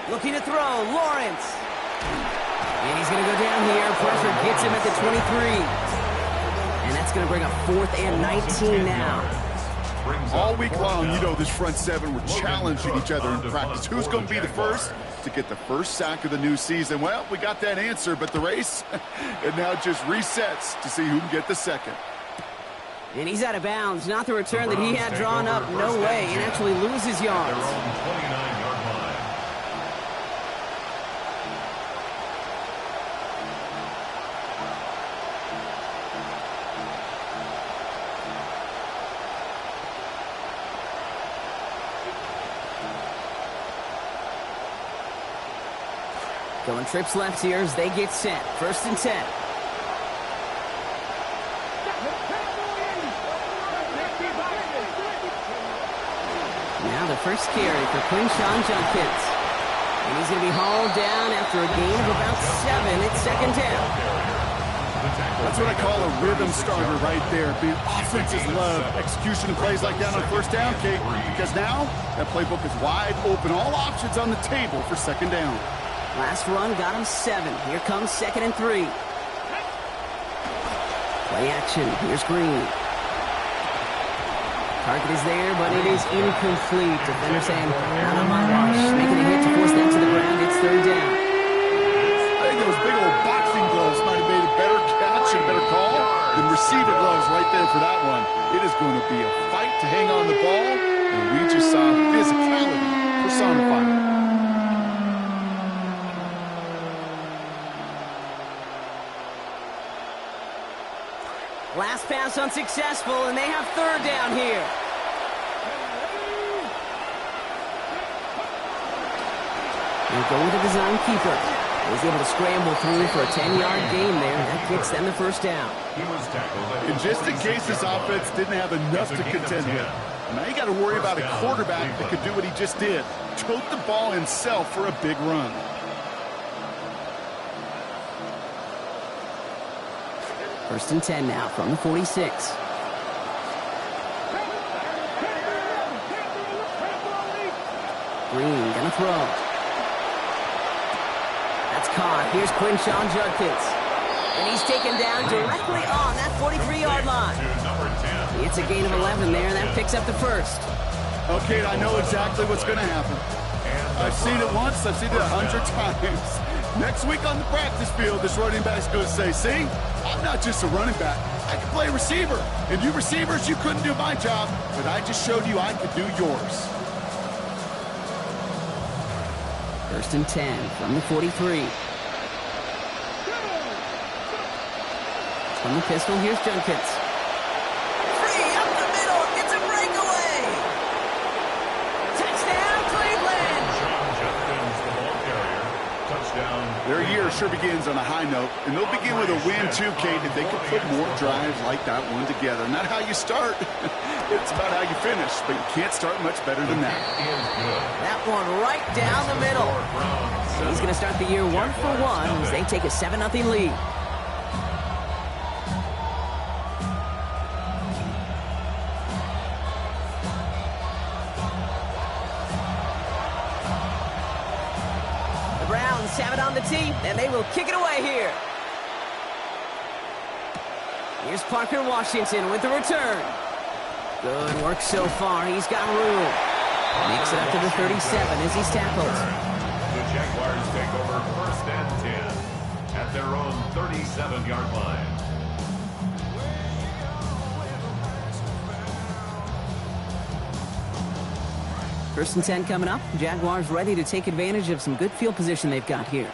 Looking to throw, Lawrence. And he's going to go down here. Pressure gets him at the 23. And that's going to bring up 4th and 19 now. All week long, you know this front seven were challenging each other in practice. Who's going to be the first to get the first sack of the new season? Well, we got that answer, but the race, it now just resets to see who can get the second. And he's out of bounds. Not the return that he had drawn up. No way. And actually loses yards. Going trips left here as they get set. 1st and 10. Now the first carry for Quinshawn Judkins. And he's going to be hauled down after a gain of about 7. It's 2nd down. That's what I call a rhythm starter right there. The offenses love execution of plays like that on 1st down, Kate, because now that playbook is wide open. All options on the table for 2nd down. Last run got him 7. Here comes 2nd and 3. Play action. Here's Green. Target is there, but it is incomplete. Defender saying, not on my watch. Making a hit to force them to the ground. It's 3rd down. I think those big old boxing gloves might have made a better catch and better call than receiver gloves right there for that one. It is going to be a fight to hang on the ball, and we just saw physicality personified. Last pass unsuccessful, and they have 3rd down here. They go with the design keeper. He's able to scramble through for a 10-yard gain there. That gets them the 1st down. And just in case this offense didn't have enough to contend with, now you got to worry about a quarterback that could do what he just did. Tote the ball himself for a big run. First and 10 now from the 46. Green gonna throw. That's caught. Here's Quinshawn Judkins. And he's taken down directly on that 43-yard line. It's a gain of 11 there. That picks up the 1st. Okay, I know exactly what's going to happen. I've seen it once. I've seen it 100 times. Next week on the practice field, this running back's going to say, see, I'm not just a running back. I can play receiver. And you receivers, you couldn't do my job, but I just showed you I could do yours. 1st and 10 from the 43. From the pistol, here's Judkins. Free up the middle. It's a breakaway. Touchdown, Cleveland. Their year sure begins on a high note, and they'll begin with a win too, Kate, if they can put more drives like that one together. Not how you start, it's about how you finish, but you can't start much better than that. That one right down the middle. So he's going to start the year 1 for 1 as they take a 7-0 lead. Have it on the tee, and they will kick it away here. Here's Parker Washington with the return. Good work so far. He's got room. Makes it up to the 37 as he's tackled. The Jaguars take over 1st and 10 at their own 37-yard line. First and 10 coming up. Jaguars ready to take advantage of some good field position they've got here.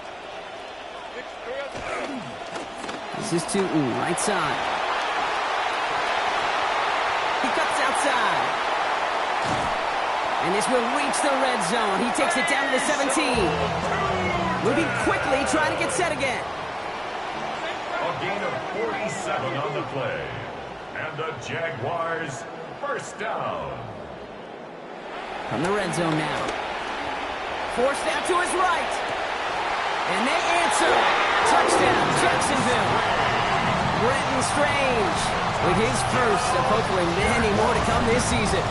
This is Tootin, right side. He cuts outside. And this will reach the red zone. He takes it down to the 17. Moving quickly, trying to get set again. A gain of 47 on the play. And the Jaguars 1st down. From the red zone now. Forced out to his right. And they answer. Touchdown, Jacksonville. Brenton Strange with his first of hopefully many more to come this season.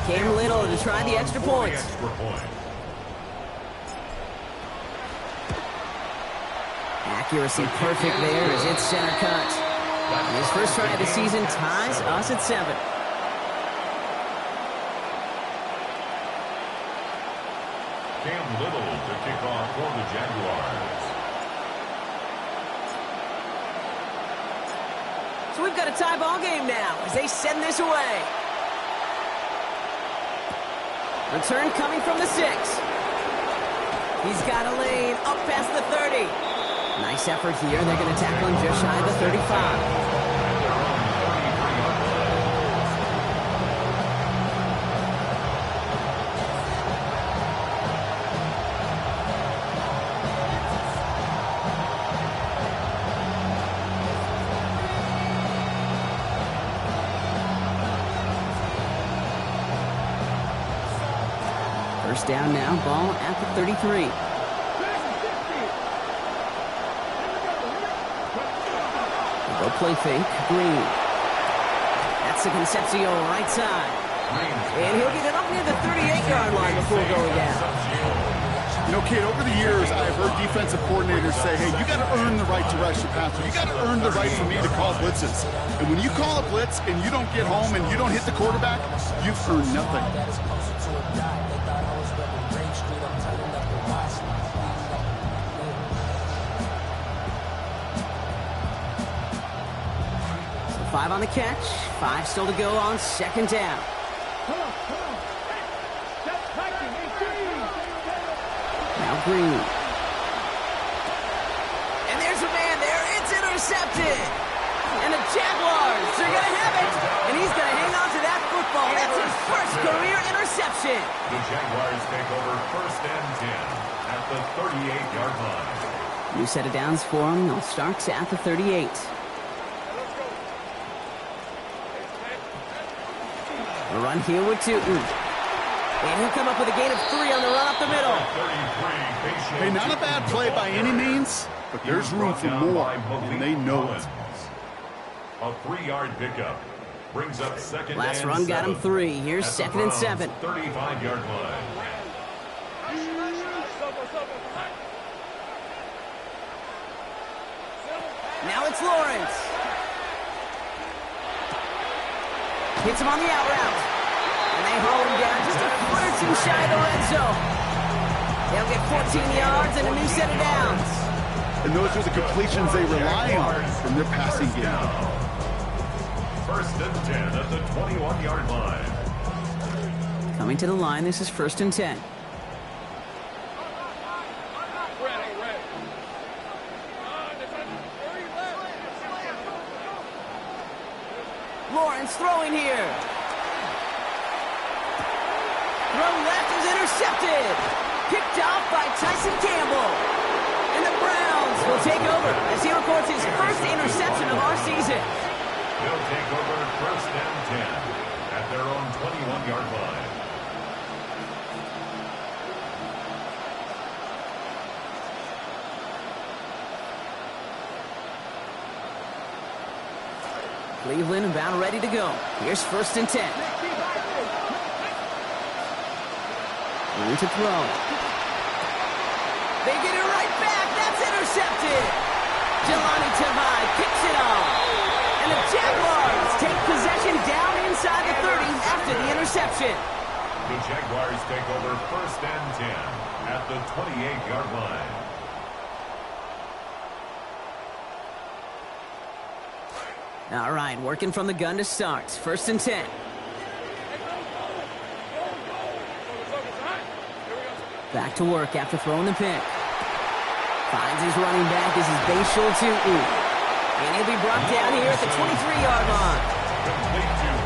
Came little to try the extra point. Accuracy perfect there as it's center cut. His first try of the season ties us at 7. Cam Little to kick off for the Jaguars. So we've got a tie ball game now as they send this away. Return coming from the 6. He's got a lane up past the 30. Nice effort here. They're going to tackle him just shy of the 35. First down now, ball at the 33. They'll play fake, Green. That's the Concepcion right side. And he'll get it up near the 38-yard line before going down. You know, kid, over the years, I've heard defensive coordinators say, hey, you got to earn the right to rush the passer. You got to earn the right for me to call blitzes. And when you call a blitz and you don't get home and you don't hit the quarterback, you've earned nothing. So 5 on the catch, 5 still to go on second down. Now Green. And there's a man there. It's intercepted. And the Jaguars are going to have it. And he's going to hang on to that football. That's his first career interception. The Jaguars take over first and 10 at the 38-yard line. New set of downs for him. They'll start at the 38. A run here with Tootin. And he'll come up with a gain of 3 on the run up the middle. Hey, not a bad play by any means, but there's room for more, and they know it. A 3-yard pickup brings up second and 7. Last run got him 3. Here's second and 7. 35-yard line. Now it's Lawrence. Hits him on the out route. And they haul him down just a foot or 2 shy of the red zone. They'll get 14 yards and a new set of downs. And those are the completions they rely on from their passing game. First and 10 at the 21-yard line. Coming to the line, this is first and 10. Lawrence throwing here. Throw left is intercepted. Picked off by Tyson Campbell. And the Browns will take over as he records his first interception of our season. They'll take over first and 10 at their own 21-yard line. Cleveland about ready to go. Here's first and 10. Going to throw. They get it right back. That's intercepted. Jelani Tavai picks it off. And the Jaguars take possession down inside the 30 after the interception. The Jaguars take over first and 10 at the 28-yard line. All right, working from the gun to start. First and 10. Back to work after throwing the pick. Finds his running back as his base shoulder Tootin. And he'll be brought down here at the 23-yard line.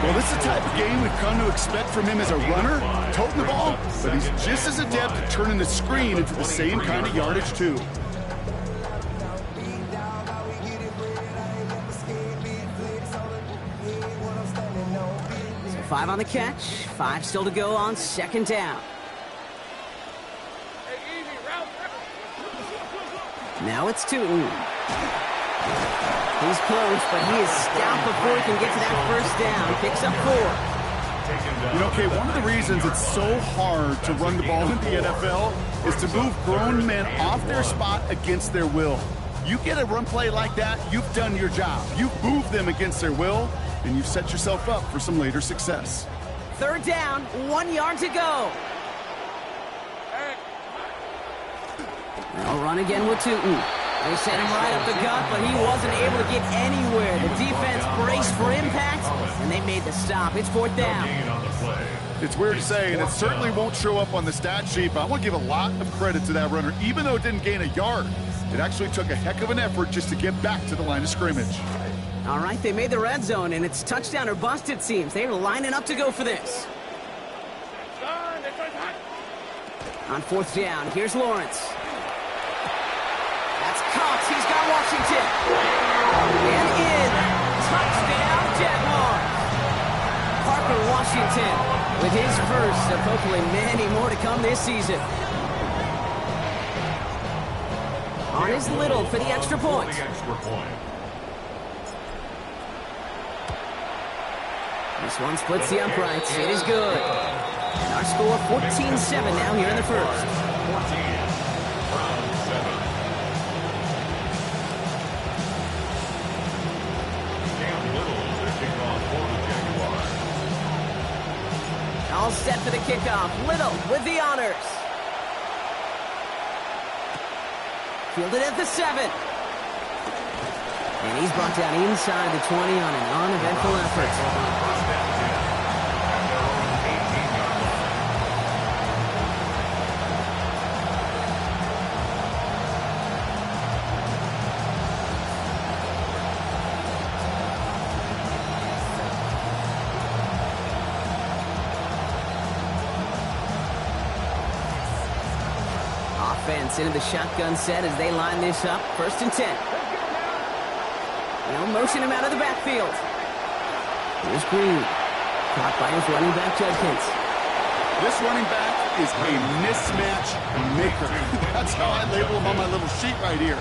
Well, this is the type of game we've come to expect from him as a runner, toting the ball, but he's just as adept at turning the screen into the same kind of yardage, too. So 5 on the catch, 5 still to go on second down. Now it's Tootin. He's close, but he is stout before he can get to that first down. Picks up 4. You know, Kay, one of the reasons it's so hard to run the ball in the NFL is to move grown men off their spot against their will. You get a run play like that, you've done your job. You've moved them against their will, and you've set yourself up for some later success. Third down, 1 yard to go. They'll run again with Tootin. They sent him right up the gut, but he wasn't able to get anywhere. The defense braced for impact, and they made the stop. It's fourth down. It's weird to say, and it certainly won't show up on the stat sheet, but I want to give a lot of credit to that runner. Even though it didn't gain a yard, it actually took a heck of an effort just to get back to the line of scrimmage. All right, they made the red zone, and it's touchdown or bust, it seems. They're lining up to go for this. On fourth down, here's Lawrence. That's Cox. He's got Washington. And in. Touchdown, Jaguars. Parker Washington with his first of hopefully many more to come this season. On his Little for the extra point. This one splits the uprights. It is good. And our score 14-7 now here in the first. 14. All set for the kickoff. Little with the honors. Fielded at the 7. And he's brought down inside the 20 on an uneventful effort. Offense into the shotgun set as they line this up. First and 10. They'll motion him out of the backfield. Here's Green. Caught by his running back, Judkins. This running back is a mismatch maker. That's how I label him on my little sheet right here.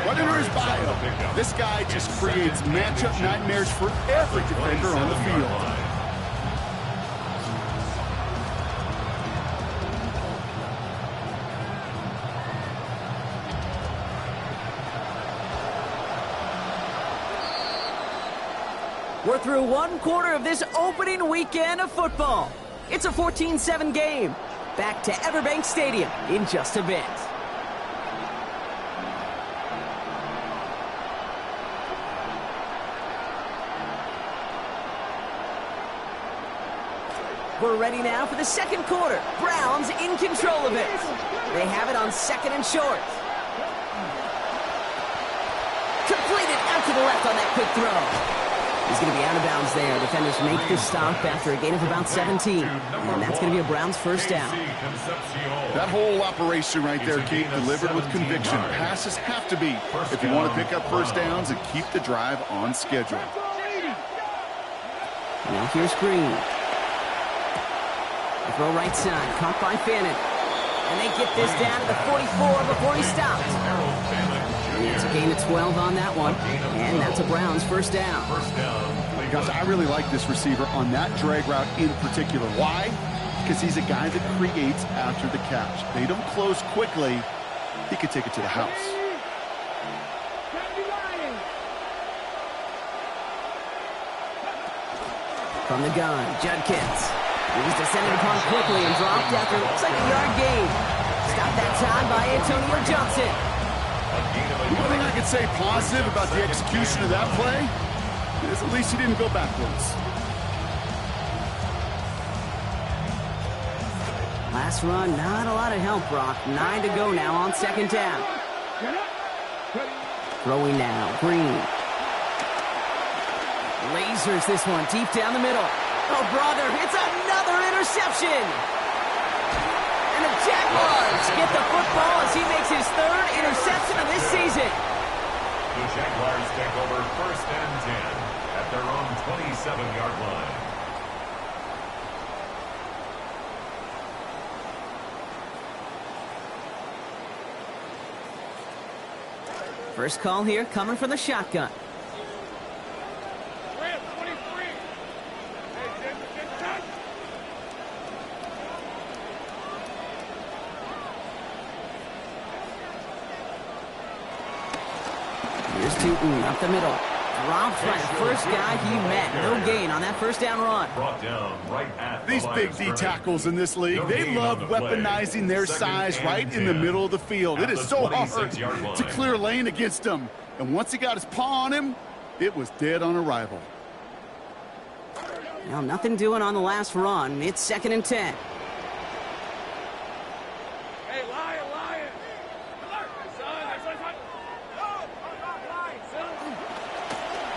Right under his bio, this guy just creates matchup nightmares for every defender on the field. We're through one quarter of this opening weekend of football. It's a 14-7 game. Back to Everbank Stadium in just a bit. We're ready now for the second quarter. Browns in control of it. They have it on second and short. Completed out to the left on that quick throw. He's going to be out of bounds there. Defenders make the stop after a gain of about 17. And that's going to be a Browns first down. That whole operation right there, Kate, delivered with conviction. Passes have to be if you want to pick up first downs and keep the drive on schedule. Now here's Green. The throw right side, caught by Fannin. And they get this down to the 44 before he stops. It's a gain of 12 on that one, and that's a Browns first down. Gosh, I really like this receiver on that drag route in particular. Why? Because he's a guy that creates after the catch. They don't close quickly. He could take it to the house. From the gun, Judkins. He's descended upon quickly and dropped after looks like a yard gain. Stopped that time by Antonio Johnson. The only thing I could say positive about the execution of that play is at least he didn't go backwards. Last run, not a lot of help, Brock. 9 to go now on second down. Throwing now, Green. Lasers this one deep down the middle. Oh, brother, it's another interception. And the Jaguars get the football as he makes his third interception of this season. The Jaguars take over first and 10 at their own 27-yard line. First call here coming from the shotgun. Shooting up the middle. Dropped by the first guy he met. No gain on that first down run. Brought down right at These big D tackles in this league, they love weaponizing their size right in the middle of the field. It is so hard to clear lane against them. And once he got his paw on him, it was dead on arrival. Now, nothing doing on the last run. It's 2nd and 10. Hey, Lion!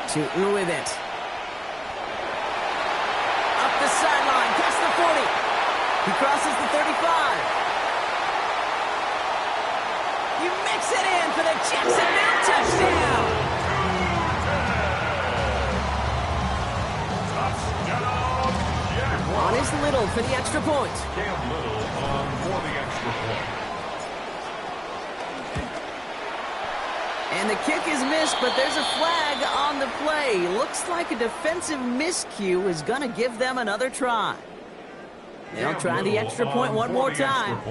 Shooting with it. Up the sideline, past the 40. He crosses the 35. You mix it in for the Jacksonville touchdown. Touchdown, Jaguars. On is Little for the extra point. Cam Little on for the extra point. And the kick is missed, but there's a flag on the play. Looks like a defensive miscue is going to give them another try. They'll try the extra point one more time.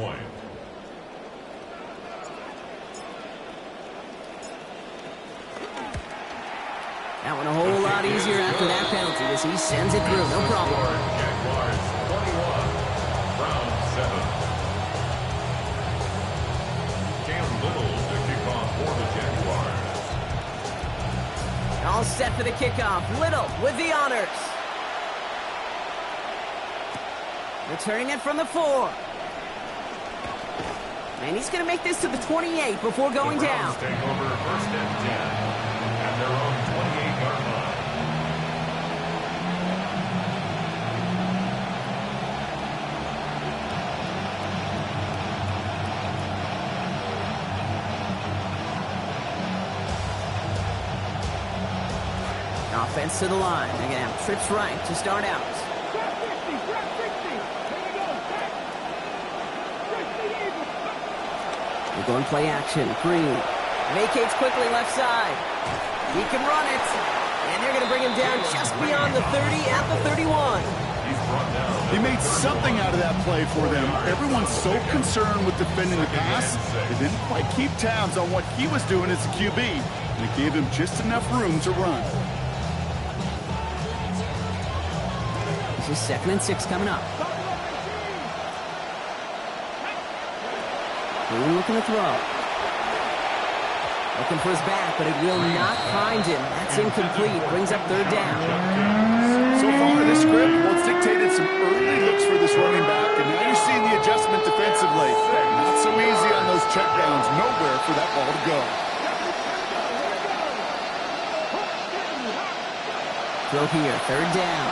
That one a whole lot easier after that penalty as he sends it through. No problem. Jaguars 21, round 7. Cam Little to kick off for the Jaguars. All set for the kickoff. Little with the honors. Returning it from the 4. And he's going to make this to the 28 before going down. Take over 1st and 10 at their own 28-yard line. Offense to the line. They're going to have trips right to start out. We're going play action. Green vacates quickly left side. He can run it. And they're going to bring him down just beyond the 30 at the 31. He made something out of that play for them. Everyone's so concerned with defending the pass, they didn't quite keep tabs on what he was doing as a QB. And it gave him just enough room to run. This is 2nd and 6 coming up. Green looking to throw. Looking for his back, but it will not find him. That's incomplete. Brings up 3rd down. So far, this script, well, it's dictated some early looks for this running back, and now you're seeing the adjustment defensively. Not so easy on those checkdowns. Nowhere for that ball to go. Throw here, 3rd down.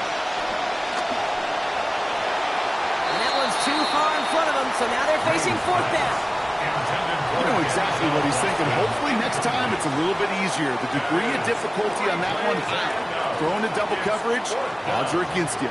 And that one's too far in front of them, so now they're facing 4th down. You know exactly what he's thinking. Hopefully next time it's a little bit easier. The degree of difficulty on that one high. Throwing to double coverage, odds are against you.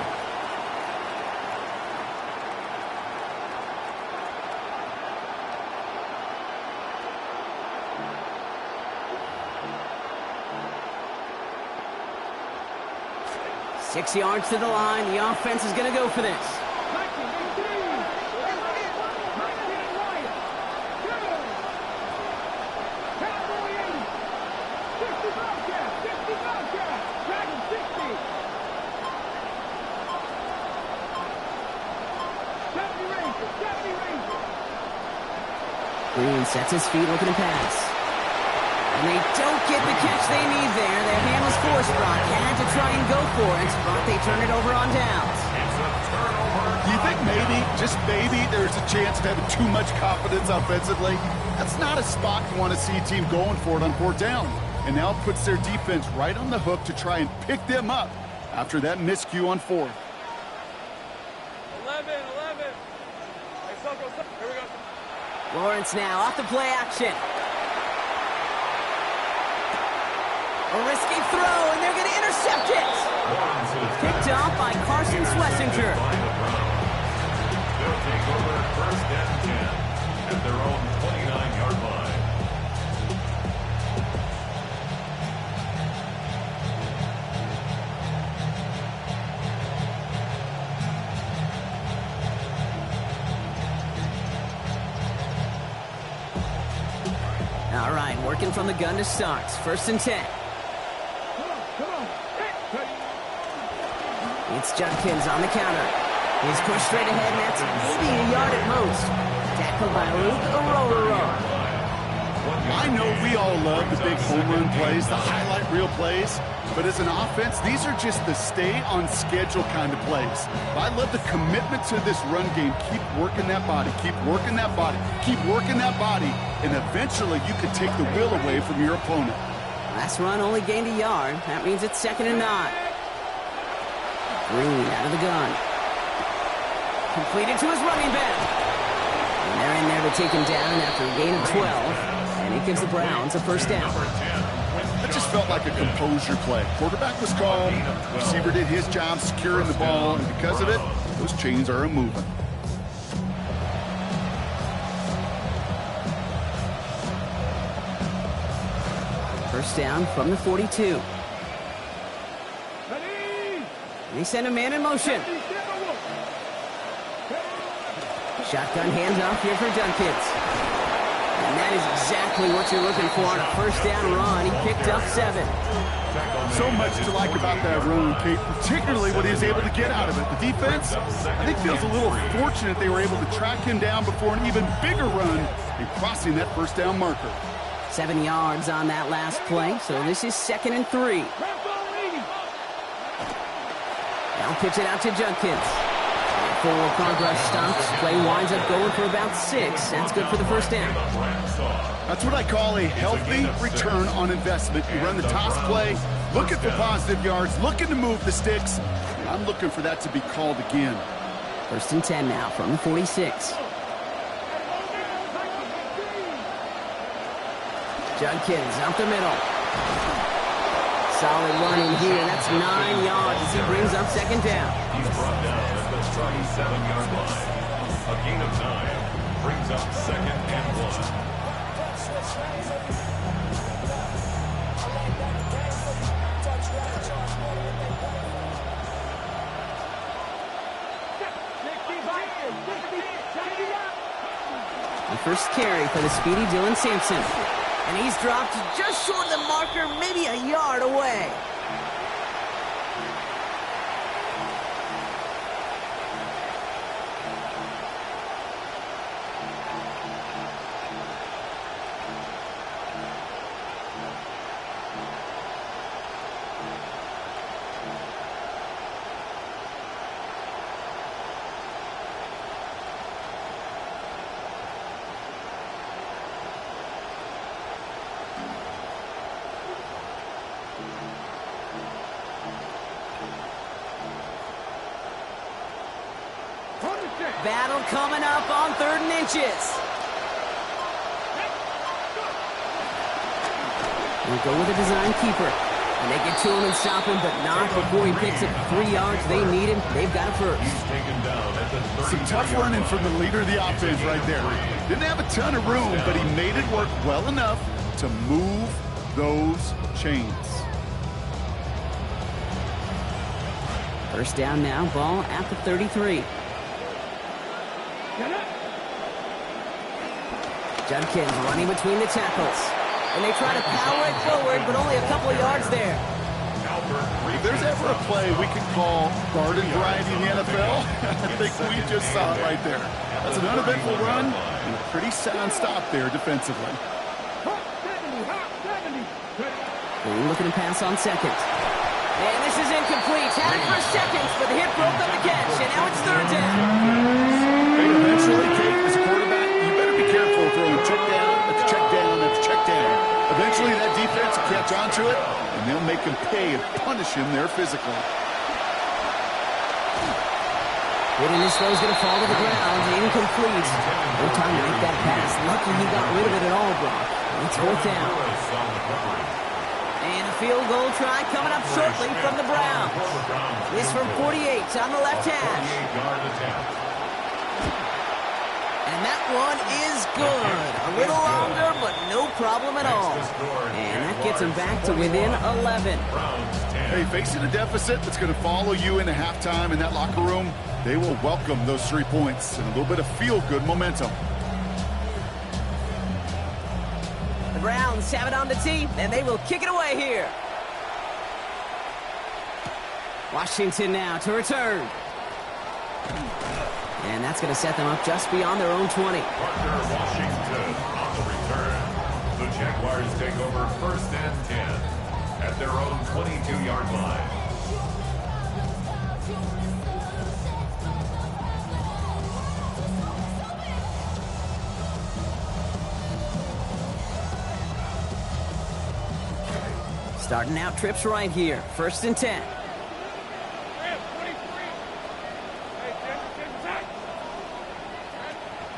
Six yards to the line. The offense is going to go for this. Green sets his feet, looking to pass. And they don't get the catch they need there. Their hand was forced, Brock. Had to try and go for it, but they turn it over on downs. Do you think maybe, just maybe, there's a chance of having too much confidence offensively? That's not a spot you want to see a team going for it on 4th down. And now it puts their defense right on the hook to try and pick them up after that miscue on 4th. 11. Hey, Soko, here we go. Lawrence now off the play action. A risky throw, and they're going to intercept it. Picked off by Carson Schlesinger. They'll take over 1st and 10 at their own 29-yard line. All right, working from the gun to start. 1st and 10. It's Judkins on the counter. He's pushed straight ahead, and that's maybe a yard at most. Tackled by Luke, a roller. I know we all love the big home run plays, the highlight reel plays, but as an offense, these are just the stay on schedule kind of plays. I love the commitment to this run game. Keep working that body, keep working that body, keep working that body, and eventually you can take the will away from your opponent. Last run only gained a yard. That means it's 2nd and 9. Green out of the gun. Completed to his running back. And they're in there to take him down after a gain of 12. And he gives the Browns a 1st down. That just felt like a composure play. Quarterback was calm. Receiver did his job securing the ball. And because of it, those chains are moving. First down from the 42. They send a man in motion. Shotgun handoff here for Judkins. And that is exactly what you're looking for on a 1st down run. He picked up 7. So much to like about that run, Kate, particularly what he was able to get out of it. The defense, I think, feels a little fortunate they were able to track him down before an even bigger run and crossing that 1st down marker. 7 yards on that last play, so this is 2nd and 3. Now pitch it out to Judkins. Full progress stops. Play winds up going for about 6. That's good for the 1st down. That's what I call a healthy return on investment. You run the toss play, looking for positive yards, looking to move the sticks. I'm looking for that to be called again. 1st and 10 now from the 46. Judkins out the middle. Solid running here. That's 9 yards as he brings up 2nd down. He's brought down at the 37-yard line. A gain of 9 brings up 2nd and 1. The first carry for the speedy Dylan Sampson. And he's dropped just short of the marker, maybe a yard away. Battle coming up on 3rd and inches. We'll go with a design keeper. And they get to him and stop him, but not before he picks up 3 yards they need him. They've got a 1st. Some tough running from the leader of the offense right there. Didn't have a ton of room, but he made it work well enough to move those chains. 1st down now, ball at the 33. Judkins running between the tackles. And they try to power it forward, but only a couple of yards there. If there's ever a play we could call garden variety in the NFL, I think we just saw it right there. That's an uneventful run and a pretty sound stop there defensively. They're looking to pass on 2nd. And this is incomplete. Had it for seconds, but the hit broke up the catch, and now it's 3rd down. Hey, eventually, Kate, as a quarterback, you better be careful throwing check down after check down after check down. Eventually, that defense will catch on to it, and they'll make him pay and punish him there physically. Hitting this throw is going to fall to the ground. Incomplete. No time to make that pass. Lucky he got rid of it at all, Brock. It's 4th down. And a field goal try coming up shortly from the Browns. This from 48 on the left hash. And that one is good. A little longer, but no problem at all. And that gets him back to within 11. Hey, facing a deficit that's going to follow you into halftime in that locker room, they will welcome those 3 points and a little bit of feel-good momentum. The Browns have it on the tee, and they will kick it away here. Washington now to return. And that's going to set them up just beyond their own 20. Parker Washington on the return. The Jaguars take over 1st and 10 at their own 22-yard line. Starting out trips right here. 1st and 10.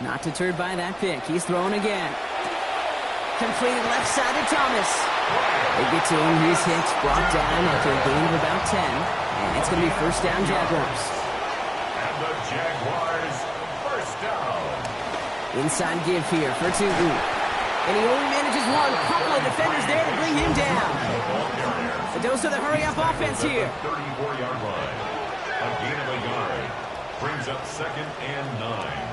Not deterred by that pick. He's throwing again. Completed left side to Thomas. They get to him. He's hit. Brought down after a gain of about 10. And it's going to be 1st down Jaguars. And the Jaguars 1st down. Inside give here for Tootin. And he only manages one. Couple of defenders there to bring him down. The dose of the hurry-up offense here. 34-yard line. A gain of a yard. Brings up 2nd and 9.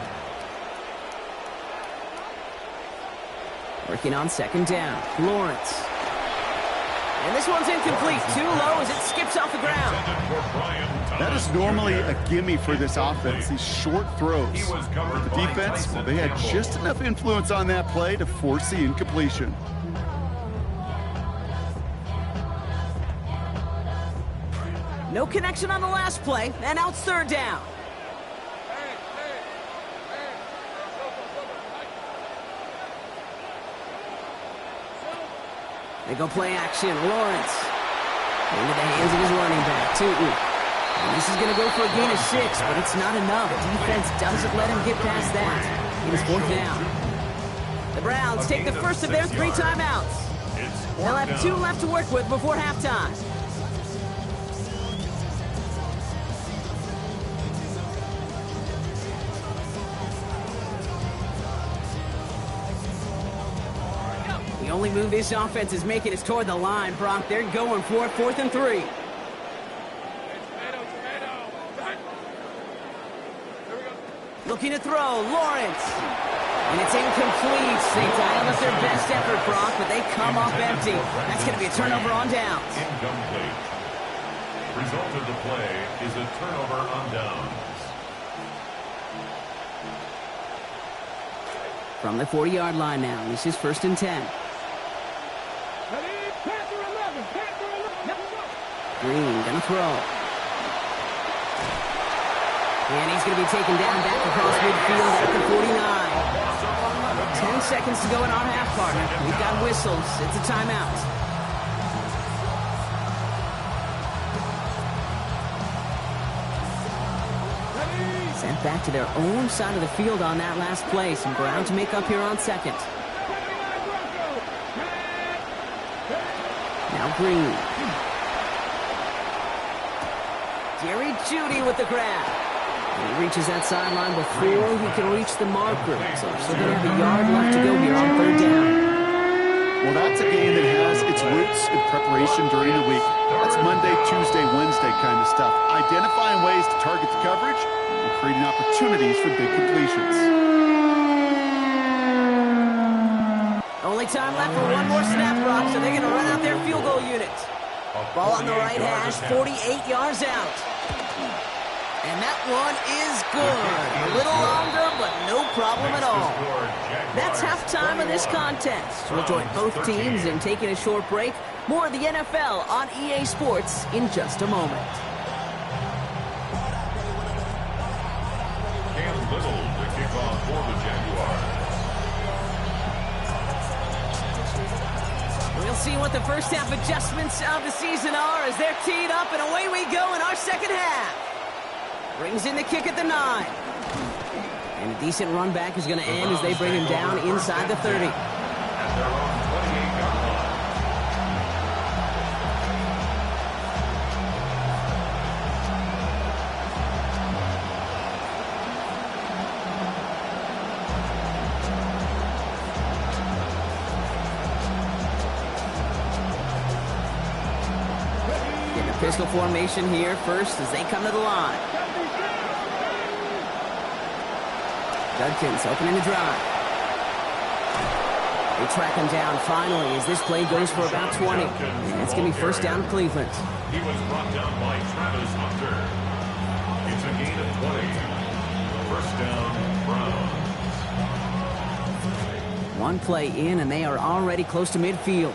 Working on 2nd down. Lawrence. And this one's incomplete. Too low as it skips off the ground. That is normally a gimme for this offense, these short throws. The defense, well, they had just enough influence on that play to force the incompletion. No connection on the last play, and now it's 3rd down. They go play action. Lawrence. Into the hands of his running back, Tootin. And this is going to go for a gain of 6, but it's not enough. Defense doesn't let him get past that. It is 4th down. The Browns take the first of their 3 timeouts. They'll have 2 left to work with before halftime. The only move this offense is making is toward the line, Brock. They're going for it, 4th and 3. Looking to throw, Lawrence. And it's incomplete. They dialed up their best effort, Brock, but they come up empty. That's going to be a turnover on downs. Incomplete. Result of the play is a turnover on downs. From the 40-yard line now, this is 1st and 10. Green gonna throw. And he's going to be taken down back across midfield at the 49. 10 seconds to go in our half, partner. We've got whistles. It's a timeout. Sent back to their own side of the field on that last play. Some ground to make up here on 2nd. Now Green. Jerry Jeudy with the grab. He reaches that sideline before he can reach the marker. So they're still going to have a yard left to go here on 3rd down. Well, that's a game that has its roots in preparation during the week. That's Monday, Tuesday, Wednesday kind of stuff. Identifying ways to target the coverage and creating opportunities for big completions. Only time left for one more snap, Rock, so they're going to run out their field goal unit. Ball on the right hash, 48 yards out. And that one is good. A little longer, but no problem at all. That's halftime of this contest. We'll join both teams in taking a short break. More of the NFL on EA Sports in just a moment. Cam Little to kick off for the Jaguars. We'll see what the first half adjustments of the season are as they're teed up, and away we go in our 2nd half. Brings in the kick at the 9. And a decent run back is going to end as they bring him down inside the 30. At their own 28-yard line. In the pistol formation here first as they come to the line. Judkins opening the drive. They track him down finally as this play goes for about 20. And it's going to be first down Cleveland. He was brought down by Travis Hunter. It's a gain of 20. First down, Browns. One play in, and they are already close to midfield.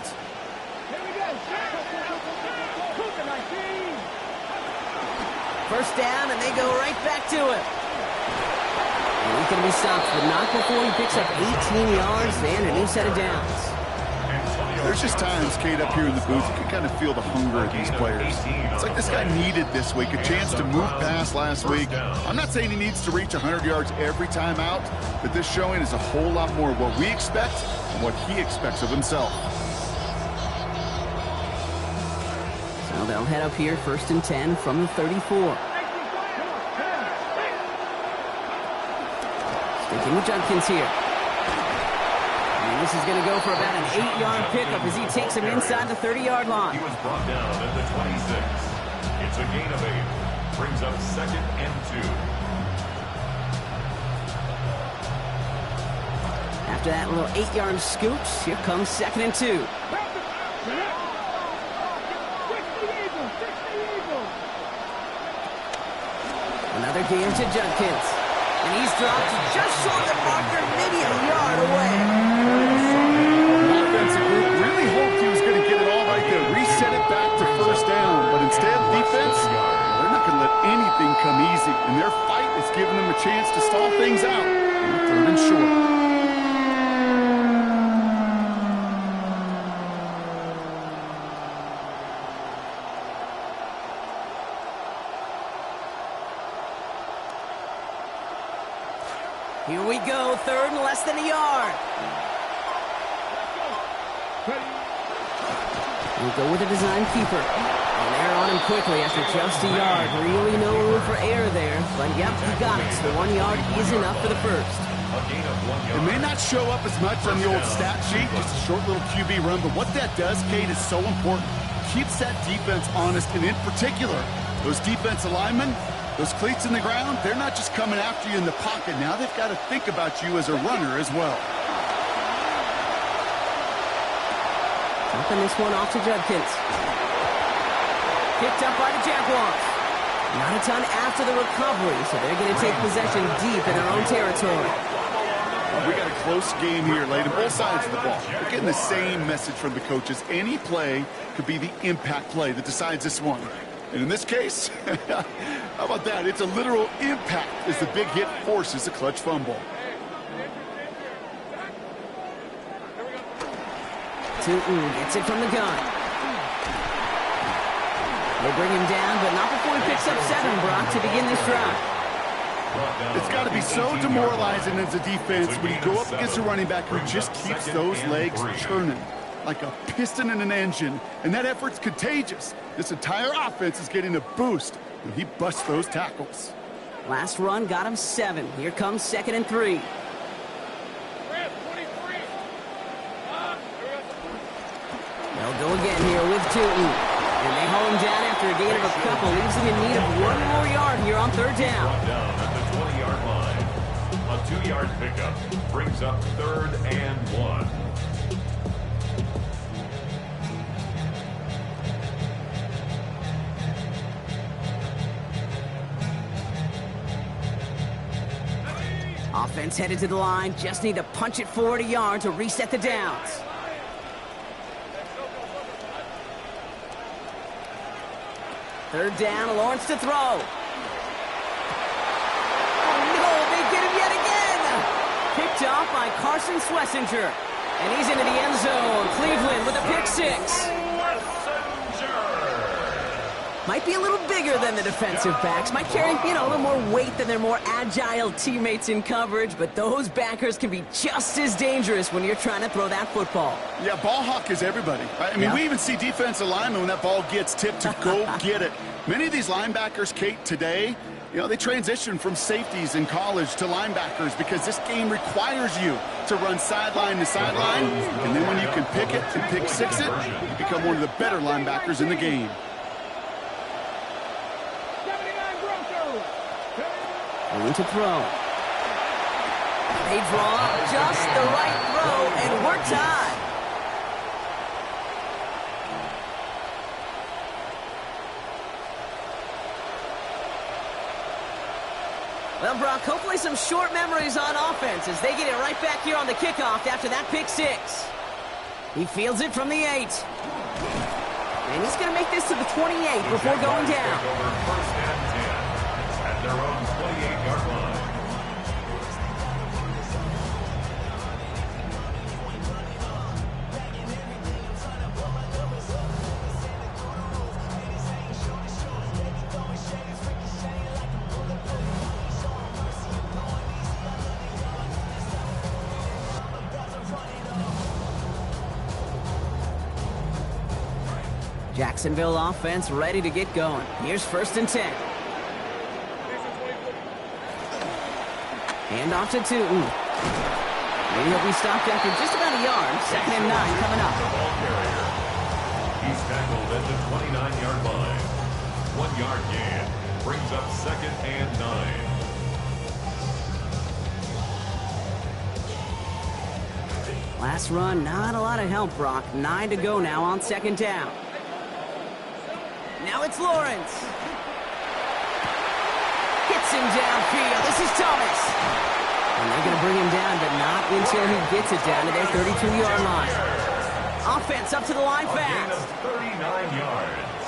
First down, and they go right back to it. And he's going to be stopped, but not before he picks up 18 yards and a new set of downs. There's just times, Kate, up here in the booth, you can kind of feel the hunger of these players. It's like this guy needed this week, a chance to move past last week. I'm not saying he needs to reach 100 yards every time out, but this showing is a whole lot more of what we expect and what he expects of himself. So they'll head up here, first and 10 from the 34. Sticking with Judkins here. And this is going to go for about an 8-yard pickup as he takes him inside the 30-yard line. He was brought down at the 26. It's a gain of 8. Brings up second and 2. After that little 8-yard scooch, here comes second and 2. Another game to Judkins. And he's dropped just short of the marker, maybe a yard away. Offensive group really hoped he was going to get it all right there, reset it back to first down. But instead, defense, they're not going to let anything come easy. And their fight is giving them a chance to stall things out. And third and short. Here we go, third and less than a yard. We'll go with a design keeper. And they're on him quickly after just a yard. Really no room for error there. But yep, he got it. So 1 yard is enough for the first. It may not show up as much on the old stat sheet, just a short little QB run, but what that does, Kate, is so important. Keeps that defense honest, and in particular, those defensive linemen, those cleats in the ground, they're not just coming after you in the pocket. Now they've got to think about you as a runner as well. Dropping this one off to Judkins. Picked up by the Jaguars. Not a ton after the recovery, so they're going to take possession deep in their own territory. We got a close game here, late on both sides of the ball. We're getting the same message from the coaches. Any play could be the impact play that decides this one. And in this case, how about that? It's a literal impact as the big hit forces a clutch fumble. Tootin gets it from the gun. They bring him down, but not before he picks up 7, Brock, to begin this drive. It's got to be so demoralizing as a defense when you go up against a running back who just keeps those legs churning like a piston in an engine, and that effort's contagious. This entire offense is getting a boost when he busts those tackles. Last run got him 7. Here comes second and 3. They'll go again here with Tootin. And they hold him down after a gain of a couple. Leaves him in need of 1 more yard here on third down. Down at the 20-yard line. A 2-yard pickup brings up third and 1. Offense headed to the line. Just need to punch it forward a yard to reset the downs. Third down, Lawrence to throw. Oh, no, they get him yet again. Picked off by Carson Schlesinger. And he's into the end zone. Cleveland with a pick 6. Might be a little bigger than the defensive backs. Might carry, a little more weight than their more agile teammates in coverage. But those backers can be just as dangerous when you're trying to throw that football. Yeah, ball hawk is everybody. I mean, we even see defensive linemen when that ball gets tipped to go get it. Many of these linebackers, Kate, today, they transition from safeties in college to linebackers because this game requires you to run sideline to sideline. And then when you can pick it and pick 6 it, you become one of the better linebackers in the game. Going to throw. They draw up just the right throw, and we're tied. Well, Brock, hopefully some short memories on offense as they get it right back here on the kickoff after that pick six. He fields it from the 8. And he's going to make this to the 28 before going down. Over first and 10 at their own 28-yard line. Jacksonville offense ready to get going. Here's first and 10. Hand off to Tootin. Maybe he'll be stopped after just about a yard. Second and 9 coming up. The ball carrier. He's tackled at the 29-yard line. 1-yard gain brings up second and 9. Last run, not a lot of help, Brock. 9 to go now on second down. Now it's Lawrence. Hits him downfield. This is Thomas. And they're going to bring him down, but not until he gets it down to their 32-yard line. Offense up to the line fast. A gain of 39 yards.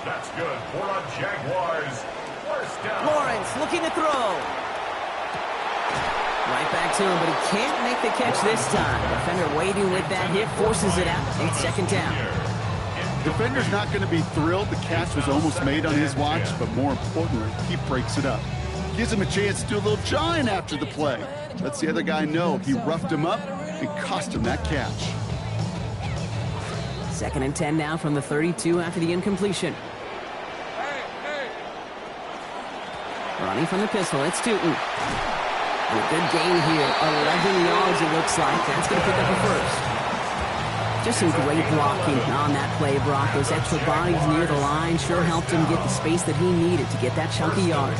That's good for a Jaguars first down. Lawrence looking to throw. Right back to him, but he can't make the catch this time. Defender waiting with that hit, forces it out. It's second down. Defender's not going to be thrilled the catch was almost made on his watch, but more importantly, he breaks it up. Gives him a chance to do a little jawing after the play. Lets the other guy know he roughed him up and cost him that catch. Second and 10 now from the 32 after the incompletion. Running from the pistol, it's Tootin. And a good gain here, 11 yards it looks like. That's going to pick up a first. Just some great blocking on that play, Brock. Those extra bodies near the line sure helped him get the space that he needed to get that chunky yards.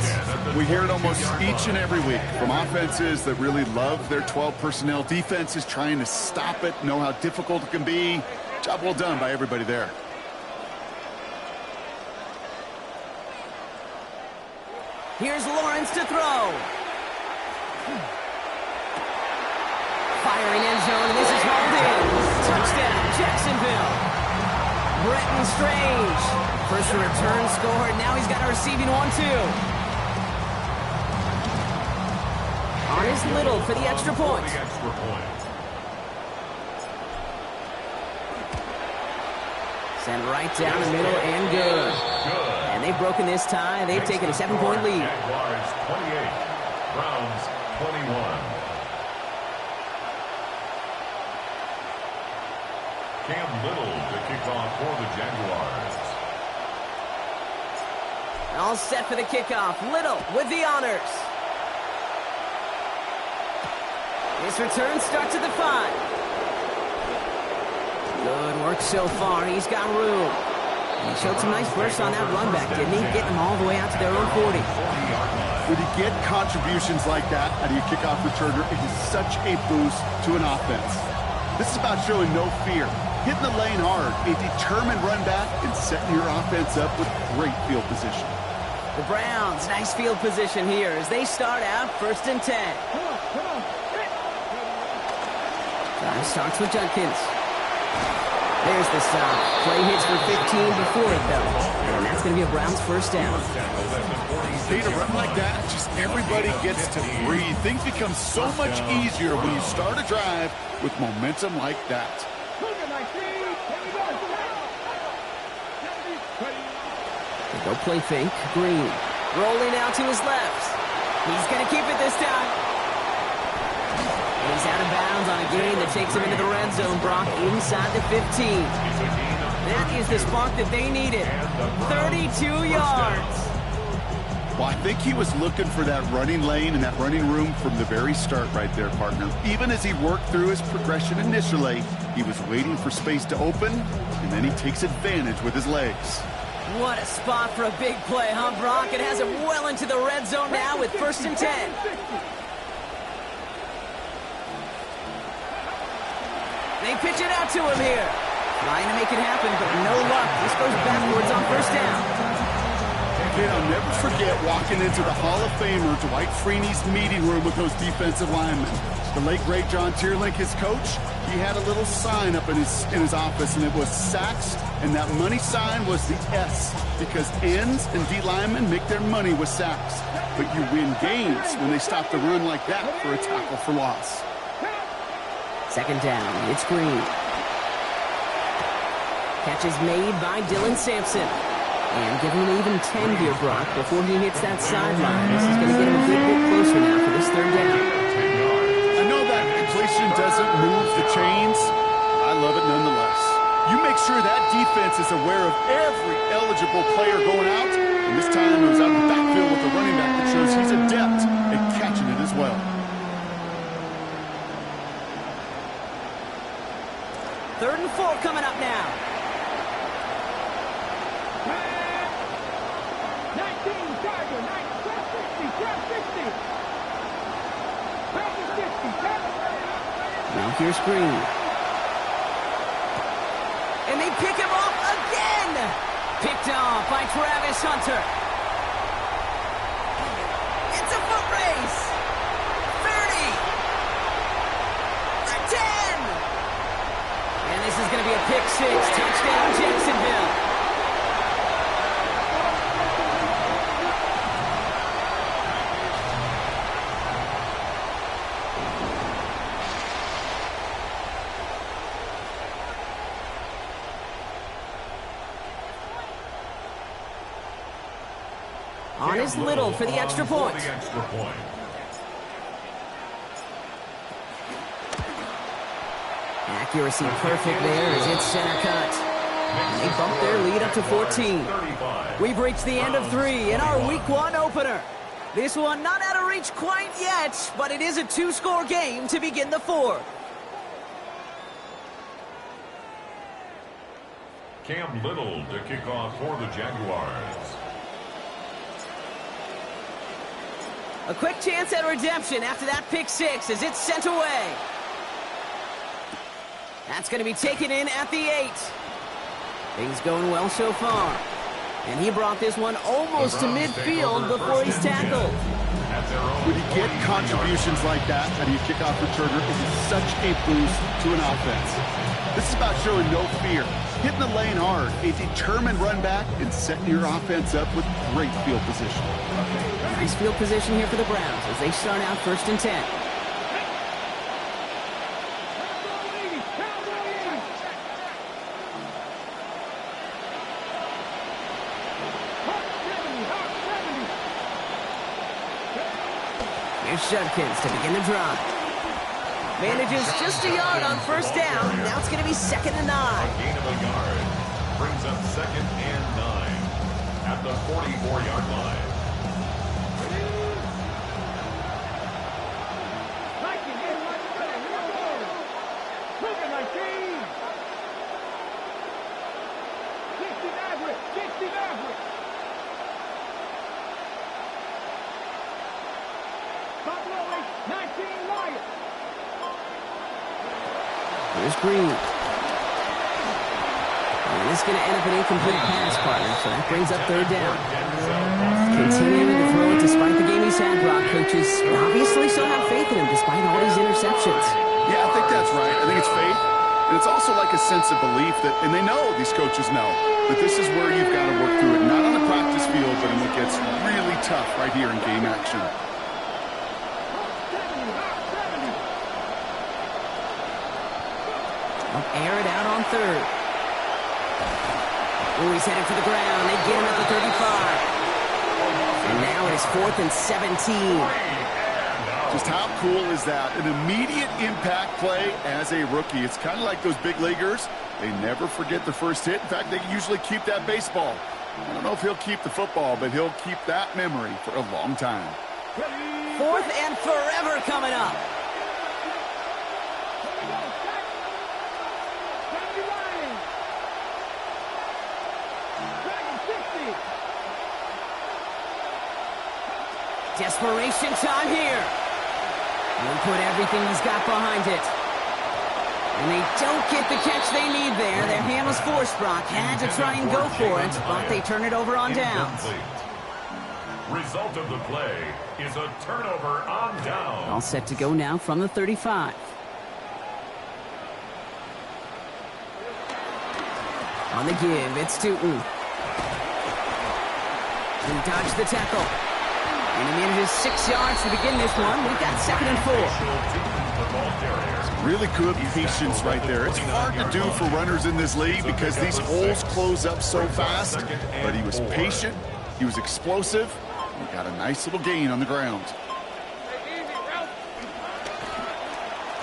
We hear it almost each and every week from offenses that really love their 12 personnel. Defenses trying to stop it, know how difficult it can be. Job well done by everybody there. Here's Lawrence to throw. Firing end zone, and this is hauled in. Touchdown, Jacksonville. Bretton Strange. First return scored. Now he's got a receiving one, too. On his Little for the extra point. Sent right down the middle and good. And they've broken this tie. They've taken a 7-point lead. Jaguars 28, Browns 21. Cam Little to kick off for the Jaguars. All set for the kickoff. Little with the honors. His return starts at the 5. Good work so far. He's got room. And he showed some nice bursts on that run back, didn't he? Getting them all the way out to their own 40. When you get contributions like that out of your kickoff returner, it is such a boost to an offense. This is about showing no fear. Hitting the lane hard, a determined run back, and setting your offense up with great field position. The Browns, nice field position here as they start out first and 10. Drive starts with Judkins. There's the stop. Play hits for 15 before it, though. And that's going to be a Browns first down. Data run like that, just everybody gets to breathe. Things become so much easier when you start a drive with momentum like that. They go play fake. Green. Rolling out to his left. He's going to keep it this time. And he's out of bounds on a gain that takes him into the red zone, Brock, inside the 15. That is the spark that they needed. 32 yards. Well, I think he was looking for that running lane and that running room from the very start right there, partner. Even as he worked through his progression initially, he was waiting for space to open, and then he takes advantage with his legs. What a spot for a big play, huh, Brock? It has him well into the red zone now with first and 10. They pitch it out to him here. Trying to make it happen, but no luck. This goes backwards on first down. Kid, I'll never forget walking into the Hall of Famer Dwight Freeney's meeting room with those defensive linemen. The late, great John Tierlink, his coach, he had a little sign up in his office, and it was sacks, and that money sign was the S, because ends and D linemen make their money with sacks. But you win games when they stop the run like that for a tackle for loss. Second down, it's Green. Catch is made by Dylan Sampson. And give him an even 10 here, Brock, before he hits that sideline. This is going to get him a good bit closer now for this third down. I know that completion doesn't move the chains. I love it nonetheless. You make sure that defense is aware of every eligible player going out. And this time it was out of the backfield with a running back that shows he's adept at catching it as well. Third and 4 coming up now. 19, Tiger, 60. Now here's Green. And they pick him off again. Picked off by Travis Hunter. It's a foot race. 30. The 10. And this is going to be a pick 6. Touchdown, Jacksonville. On is Little for the extra point. Accuracy perfect there as it's center cut. And they bump their lead up to 14. We've reached the end of 3 in our Week 1 opener. This one not out of reach quite yet, but it is a 2-score game to begin the 4th. Cam Little to kick off for the Jaguars. A quick chance at redemption after that pick 6 as it's sent away. That's going to be taken in at the 8. Things going well so far. And he brought this one almost to midfield before he's tackled. When you get contributions like that out of your kickoff returner, it is such a boost to an offense. This is about showing no fear, hitting the lane hard, a determined run back, and setting your offense up with great field position. Nice field position here for the Browns as they start out 1st and 10. Here's Judkins to begin the drive. Manages just a yard on first down. Now it's going to be 2nd and 9. Gain of a yard brings up 2nd and 9 at the 44-yard line. Here's Green. And this is going to end up an incomplete pass, partner, so that brings up 3rd down. Continuing to throw it despite the game he's had, Brock. Coaches obviously still have faith in him despite all these interceptions. Yeah, I think that's right. I think it's faith. And it's also like a sense of belief that, and they know, these coaches know, that this is where you've got to work through it. Not on the practice field, but in what gets really tough right here in game action. Air it out on 3rd. Oh, he's headed for the ground. They get him at the 35. And now it is 4th and 17. Just how cool is that? An immediate impact play as a rookie. It's kind of like those big leaguers. They never forget the first hit. In fact, they usually keep that baseball. I don't know if he'll keep the football, but he'll keep that memory for a long time. 4th and forever coming up. Desperation time here. He'll put everything he's got behind it. And they don't get the catch they need there. Their hand was forced, Brock. Had to try and go for it, but they turn it over on downs. Result of the play is a turnover on down. All set to go now from the 35. On the give, it's Tootin. He dodged the tackle. And he manages 6 yards to begin this one. We've got 2nd and 4. Really good patience right there. It's hard to do for runners in this league because these holes close up so fast. But he was patient. He was explosive. He got a nice little gain on the ground.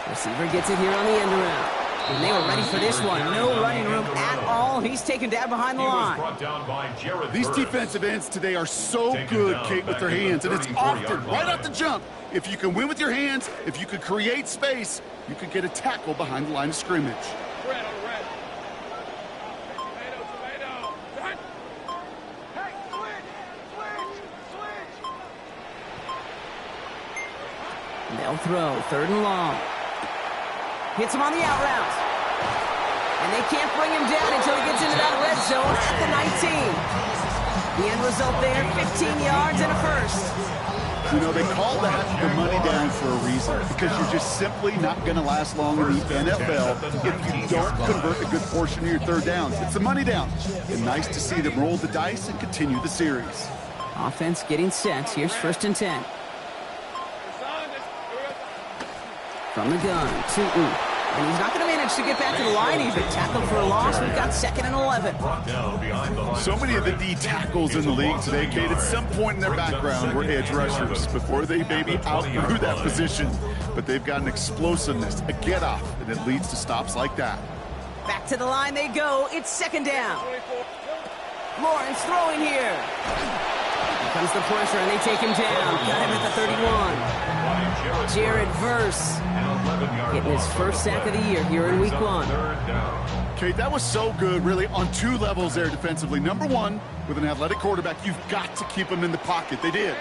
Receiver gets it here on the end around. And they were ready for this one. No running room at all. He's taken down behind the line. These defensive ends today are so good, Kate, with their hands. And it's often, right off the jump, if you can win with your hands, if you can create space, you can get a tackle behind the line of scrimmage. They'll throw 3rd and long. Hits him on the out route. And they can't bring him down until he gets into that red zone at the 19. The end result there, 15 yards and a first. You know, they call that the money down for a reason, because you're just simply not going to last long in the NFL if you don't convert a good portion of your 3rd downs. It's the money down. And nice to see them roll the dice and continue the series. Offense getting set. Here's 1st and 10. From the gun, Tootin. And he's not going to manage to get back to the line even. Tackled for a loss. We've got 2nd and 11. So many of the D tackles in the league today, Kate, at some point in their background were edge rushers before they maybe outgrew that position. But they've got an explosiveness, a get-off, and it leads to stops like that. Back to the line they go. It's 2nd down. Lawrence throwing here. Here comes the pressure, and they take him down. Got him at the 31. Jared Verse getting his 1st sack of the year here in week 1. Kate, that was so good, really, on 2 levels there defensively. Number 1, with an athletic quarterback, you've got to keep him in the pocket. They did.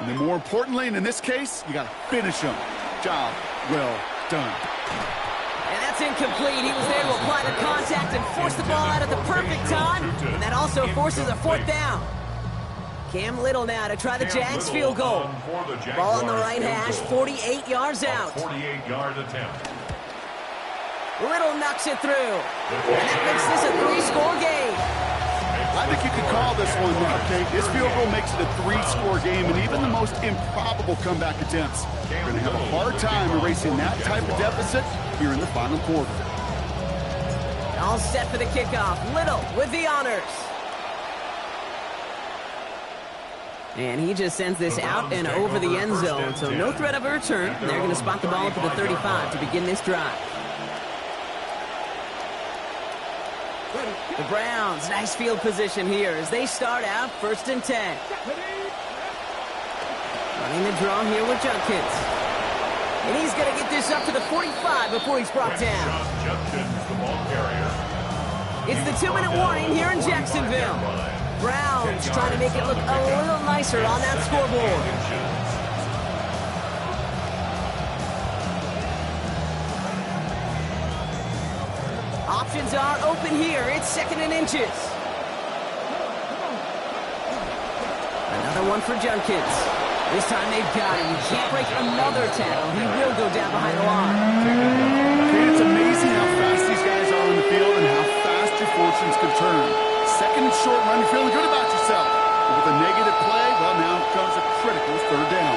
And then more importantly, and in this case, you got to finish him. Job well done. And that's incomplete. He was there to apply the contact and force the ball out at the perfect time. And that also forces a 4th down. Cam Little now to try the Jags field goal. Ball on the right hash, 48 yards out. 48-yard attempt. Little knocks it through. And that makes this a 3-score game. I think you could call this one now, Kate. This field goal makes it a 3-score game, and even the most improbable comeback attempts are going to have a hard time erasing that type of deficit here in the final quarter. All set for the kickoff. Little with the honors. And he just sends this out and over the end zone, so no threat of a return. They're going to spot the ball up at the 35 to begin this drive. The Browns, nice field position here as they start out 1st and 10. Running the draw here with Junkins. And he's going to get this up to the 45 before he's brought down. It's the 2-minute warning here in Jacksonville. Browns trying to make it look a little nicer on that scoreboard. Options are open here. It's 2nd and inches. Another one for Junkins. This time they've got him. He can't break another tackle. He will go down behind the line. Okay, it's amazing how fast these guys are on the field and how fast your fortunes can turn. 2nd and short run, you're feeling good about yourself. But with a negative play, well, now comes a critical 3rd down.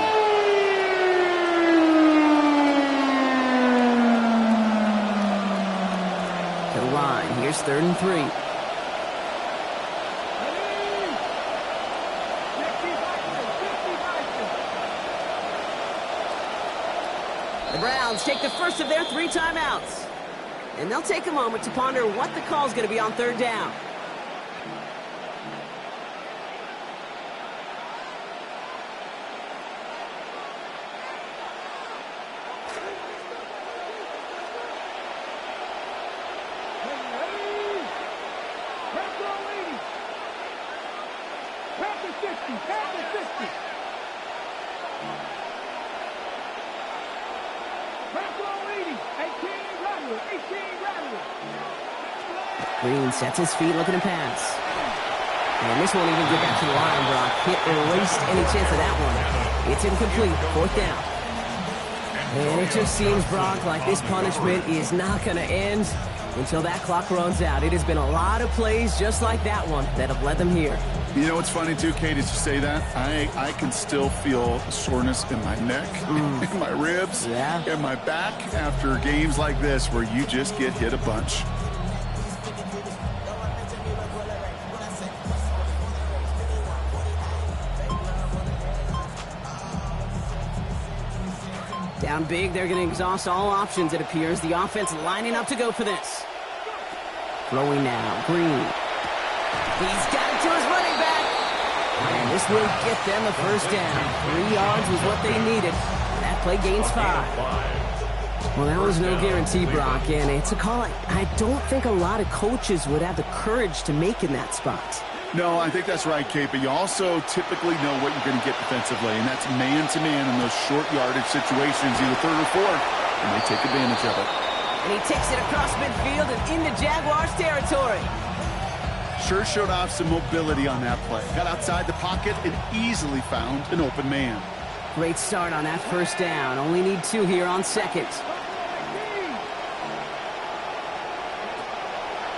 To the line. Here's 3rd and 3. The Browns take the first of their 3 timeouts. And they'll take a moment to ponder what the call is going to be on 3rd down. Back row leading, 18 runner, 18. Green sets his feet looking to pass. And this won't even get back to the line, Brock. Can't erase any chance of that one. It's incomplete. 4th down. And it just seems, Brock, like this punishment is not going to end until that clock runs out. It has been a lot of plays just like that one that have led them here. You know what's funny, too, Kate, as you say that? I can still feel soreness in my neck, in my ribs, in my back after games like this where you just get hit a bunch. Down big, they're going to exhaust all options, it appears. The offense lining up to go for this. Throwing now, Green. He's got it to his running back. And this will get them the first down. 3 yards was what they needed. That play gains 5. Well, that was no guarantee, Brock, and it's a call I don't think a lot of coaches would have the courage to make in that spot. No, I think that's right, Kate, but you also typically know what you're going to get defensively, and that's man-to-man in those short yardage situations, either 3rd or 4th, and they take advantage of it. And he takes it across midfield and into Jaguars territory. Sure showed off some mobility on that play. Got outside the pocket and easily found an open man. Great start on that 1st down. Only need 2 here on 2nd.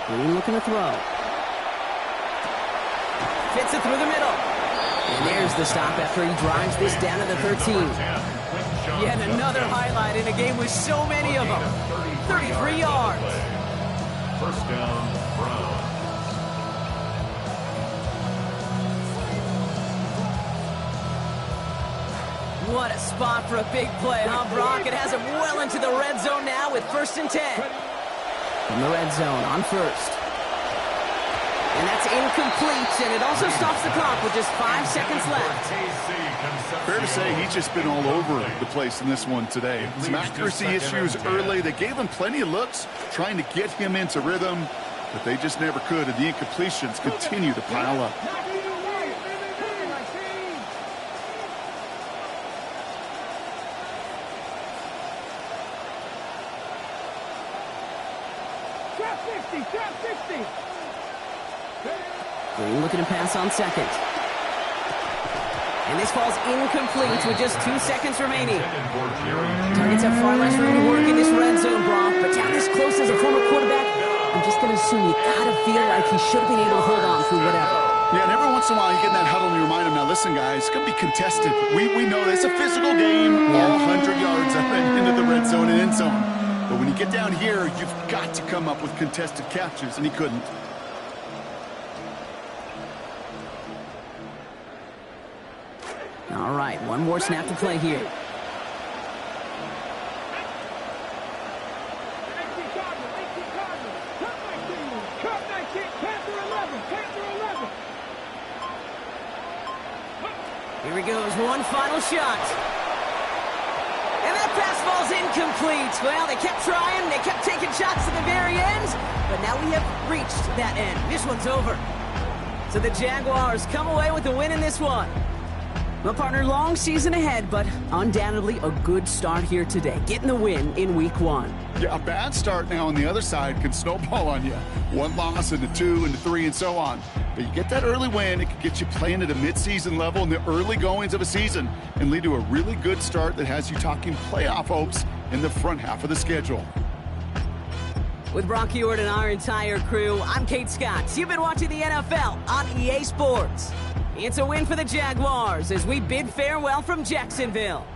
Green looking to throw. Fits it through the middle. And there's the stop after he drives this down to the 13. Yet another highlight in a game with so many of them. 33 yards. 1st down, Brown. What a spot for a big play, huh, Brock? It has him well into the red zone now with 1st and 10. From the red zone on 1st. And that's incomplete, and it also stops the clock with just 5 seconds left. Fair to say he's just been all over the place in this one today. Some accuracy issues early. They gave him plenty of looks trying to get him into rhythm, but they just never could, and the incompletions continue to pile up. Green looking to pass on 2nd. And this falls incomplete with just 2 seconds remaining. Targets have far less room to work in this red zone, Brock, but down this close as a former quarterback, I'm just going to assume you got to feel like he should have been able to hold on through whatever. Yeah, and every once in a while you get in that huddle and you remind him, now listen, guys, it's going to be contested. We know that it's a physical game, all 100 yards into the red zone and end zone. But when you get down here, you've got to come up with contested catches, and he couldn't. All right, one more snap to play here. Here he goes, one final shot. And that pass falls incomplete. Well, they kept trying, they kept taking shots to the very end, but now we have reached that end. This one's over. So the Jaguars come away with the win in this one. Well, partner, long season ahead, but undoubtedly a good start here today, getting the win in Week 1. Yeah, a bad start now on the other side can snowball on you. 1 loss into 2 into 3 and so on. But you get that early win, it can get you playing at a midseason level in the early goings of a season and lead to a really good start that has you talking playoff hopes in the front half of the schedule. With Brock Ewart and our entire crew, I'm Kate Scott. You've been watching the NFL on EA Sports. It's a win for the Jaguars as we bid farewell from Jacksonville.